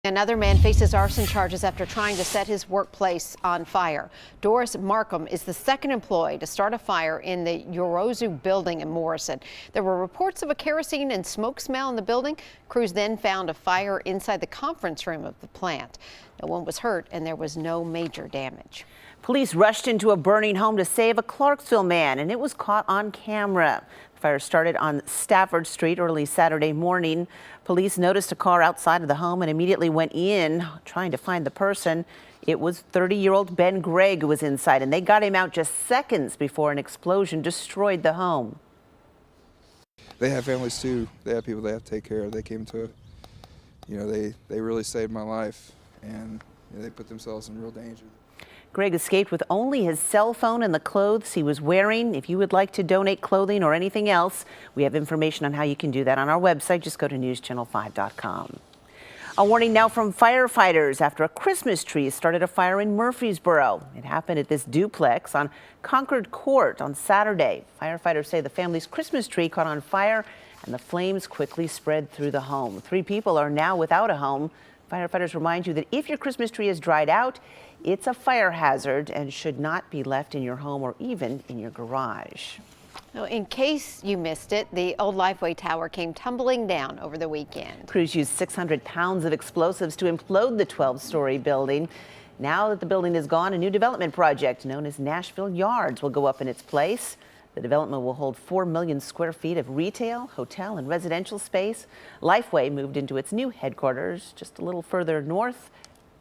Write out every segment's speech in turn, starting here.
Another man faces arson charges after trying to set his workplace on fire. Doris Markham is the second employee to start a fire in the Yorozu building in Morrison. There were reports of a kerosene and smoke smell in the building. Crews then found a fire inside the conference room of the plant. No one was hurt and there was no major damage. Police rushed into a burning home to save a Clarksville man, and it was caught on camera. The fire started on Stafford Street early Saturday morning. Police noticed a car outside of the home and immediately went in trying to find the person. It was 30-year-old Ben Gregg who was inside, and they got him out just seconds before an explosion destroyed the home. They have families too. They have people they have to take care of. They came to, they really saved my life, and they put themselves in real danger. Gregg escaped with only his cell phone and the clothes he was wearing. If you would like to donate clothing or anything else, we have information on how you can do that on our website. Just go to newschannel5.com. A warning now from firefighters after a Christmas tree started a fire in Murfreesboro. It happened at this duplex on Concord Court on Saturday. Firefighters say the family's Christmas tree caught on fire and the flames quickly spread through the home. 3 people are now without a home. Firefighters remind you that if your Christmas tree is dried out, it's a fire hazard and should not be left in your home or even in your garage. Well, in case you missed it, the old Lifeway Tower came tumbling down over the weekend. Crews used 600 pounds of explosives to implode the 12-story building. Now that the building is gone, a new development project known as Nashville Yards will go up in its place. The development will hold 4 million square feet of retail, hotel, and residential space. Lifeway moved into its new headquarters just a little further north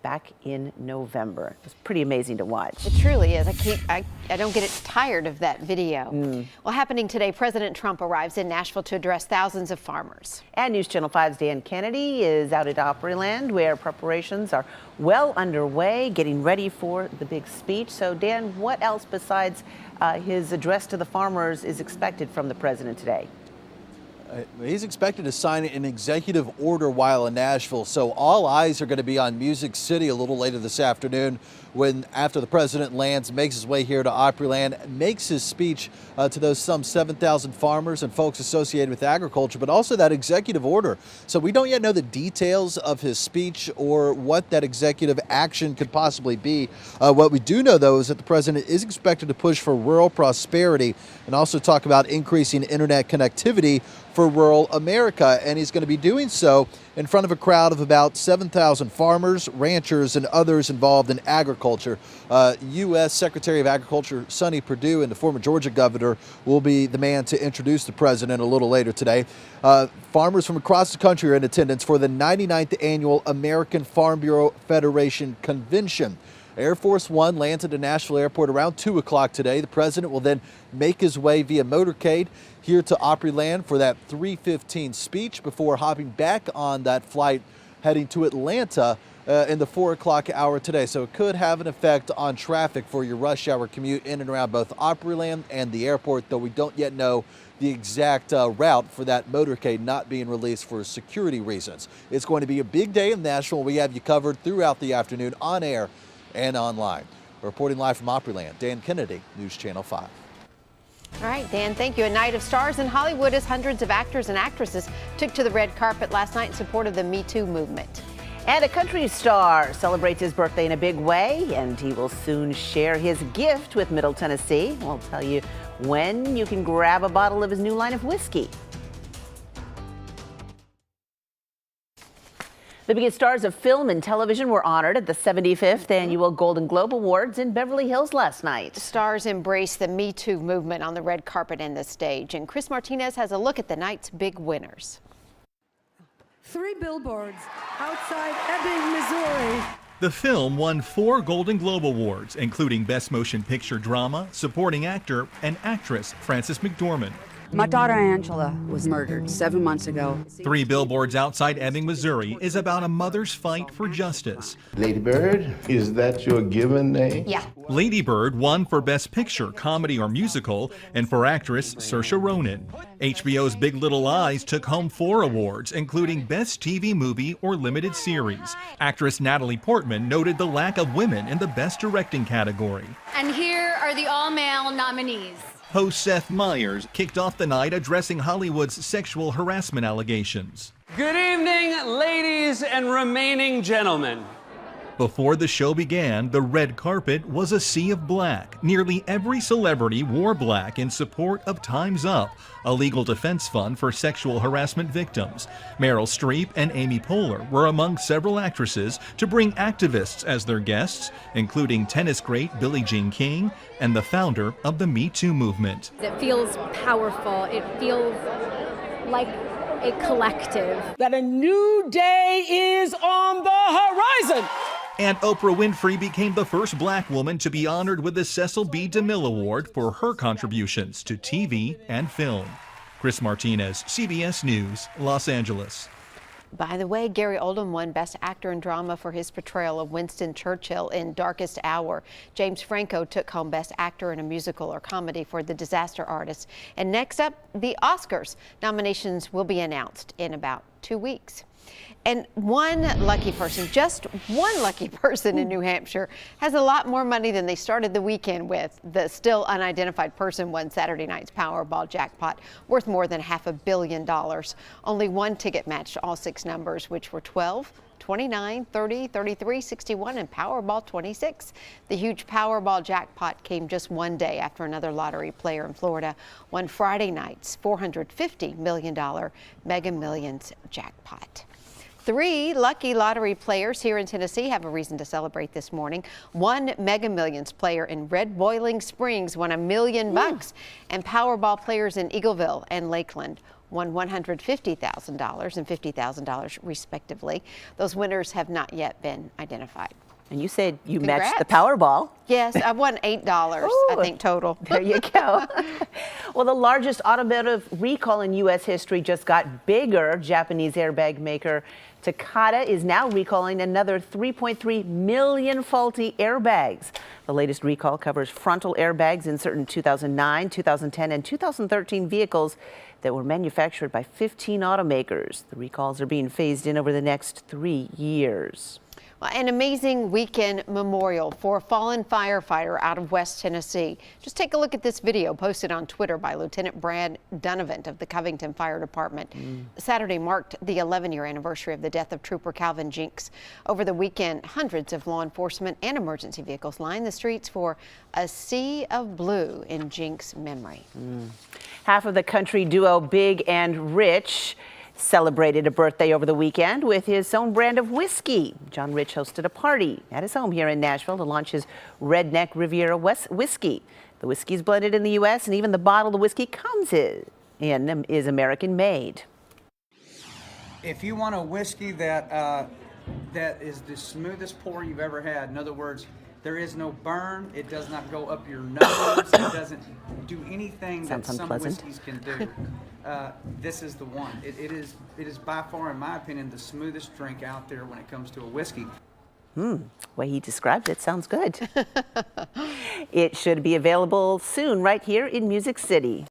back in November. It was pretty amazing to watch. It truly is. I don't get tired of that video. Well, happening today, President Trump arrives in Nashville to address thousands of farmers. And News Channel 5's Dan Kennedy is out at Opryland, where preparations are well underway, getting ready for the big speech. So, Dan, what else besides his address to the farmers is expected from the president today? He's expected to sign an executive order while in Nashville, so all eyes are going to be on Music City a little later this afternoon when, after the president lands, makes his way here to Opryland, makes his speech to those some 7,000 farmers and folks associated with agriculture, but also that executive order. So we don't yet know the details of his speech or what that executive action could possibly be. What we do know, though, is that the president is expected to push for rural prosperity and also talk about increasing internet connectivity for rural America, and he's going to be doing so in front of a crowd of about 7,000 farmers, ranchers, and others involved in agriculture. U.S. Secretary of Agriculture Sonny Perdue and the former Georgia governor will be the man to introduce the president a little later today. Farmers from across the country are in attendance for the 99th annual American Farm Bureau Federation Convention. Air Force One lands at the Nashville airport around 2 o'clock today. The president will then make his way via motorcade here to Opryland for that 3:15 speech before hopping back on that flight heading to Atlanta in the 4 o'clock hour today. So it could have an effect on traffic for your rush hour commute in and around both Opryland and the airport, though we don't yet know the exact route for that motorcade not being released for security reasons. It's going to be a big day in Nashville. We have you covered throughout the afternoon on air and online. Reporting live from Opryland, Dan Kennedy, News Channel 5. All right, Dan, thank you. A night of stars in Hollywood as hundreds of actors and actresses took to the red carpet last night in support of the Me Too movement. And a country star celebrates his birthday in a big way, and he will soon share his gift with Middle Tennessee. We'll tell you when you can grab a bottle of his new line of whiskey. The biggest stars of film and television were honored at the 75th Annual Golden Globe Awards in Beverly Hills last night. Stars embraced the Me Too movement on the red carpet and the stage. And Chris Martinez has a look at the night's big winners. 3 billboards outside Ebbing, Missouri. The film won 4 Golden Globe Awards, including Best Motion Picture Drama, Supporting Actor, and Actress Frances McDormand. My daughter Angela was murdered 7 months ago. 3 billboards outside Ebbing, Missouri is about a mother's fight for justice. Lady Bird, is that your given name? Yeah. Lady Bird won for Best Picture, Comedy or Musical, and for actress Saoirse Ronan. HBO's Big Little Lies took home 4 awards, including Best TV Movie or Limited Series. Actress Natalie Portman noted the lack of women in the Best Directing category. And here are the all-male nominees. Host Seth Meyers kicked off the night addressing Hollywood's sexual harassment allegations. Good evening, ladies and remaining gentlemen. Before the show began, the red carpet was a sea of black. Nearly every celebrity wore black in support of Time's Up, a legal defense fund for sexual harassment victims. Meryl Streep and Amy Poehler were among several actresses to bring activists as their guests, including tennis great Billie Jean King and the founder of the Me Too movement. It feels powerful. It feels like a collective. That a new day is on the horizon. And Oprah Winfrey became the first black woman to be honored with the Cecil B. DeMille Award for her contributions to TV and film. Chris Martinez, CBS News, Los Angeles. By the way, Gary Oldman won Best Actor in Drama for his portrayal of Winston Churchill in Darkest Hour. James Franco took home Best Actor in a Musical or Comedy for The Disaster Artist. And next up, the Oscars. Nominations will be announced in about 2 weeks. And one lucky person, just one lucky person in New Hampshire, has a lot more money than they started the weekend with. The still unidentified person won Saturday night's Powerball jackpot, worth more than $500 million. Only one ticket matched all 6 numbers, which were 12, 29, 30, 33, 61, and Powerball 26. The huge Powerball jackpot came just one day after another lottery player in Florida won Friday night's $450 million Mega Millions jackpot. 3 lucky lottery players here in Tennessee have a reason to celebrate this morning. One Mega Millions player in Red Boiling Springs won $1 million, and Powerball players in Eagleville and Lakeland won $150,000 and $50,000 respectively. Those winners have not yet been identified. And you said you Congrats. matched the Powerball. Yes, I won $8, I think, total. There you go. Well, the largest automotive recall in U.S. history just got bigger. Japanese airbag maker Takata is now recalling another 3.3 million faulty airbags. The latest recall covers frontal airbags in certain 2009, 2010, and 2013 vehicles that were manufactured by 15 automakers. The recalls are being phased in over the next 3 years. Well, an amazing weekend memorial for a fallen firefighter out of West Tennessee. Just take a look at this video posted on Twitter by Lieutenant Brad Dunavant of the Covington Fire Department. Saturday marked the 11-year anniversary of the death of Trooper Calvin Jinks. Over the weekend, hundreds of law enforcement and emergency vehicles lined the streets for a sea of blue in Jinks' memory. Half of the country duo Big and Rich celebrated a birthday over the weekend with his own brand of whiskey. John Rich hosted a party at his home here in Nashville to launch his Redneck Riviera whiskey. The whiskey is blended in the U.S. and even the bottle the whiskey comes in is American made. If you want a whiskey that is the smoothest pour you've ever had, in other words, there is no burn, it does not go up your nose, it doesn't do anything that some whiskeys can do. This is the one. It is by far, in my opinion, the smoothest drink out there when it comes to a whiskey. The way he described it sounds good. It should be available soon right here in Music City.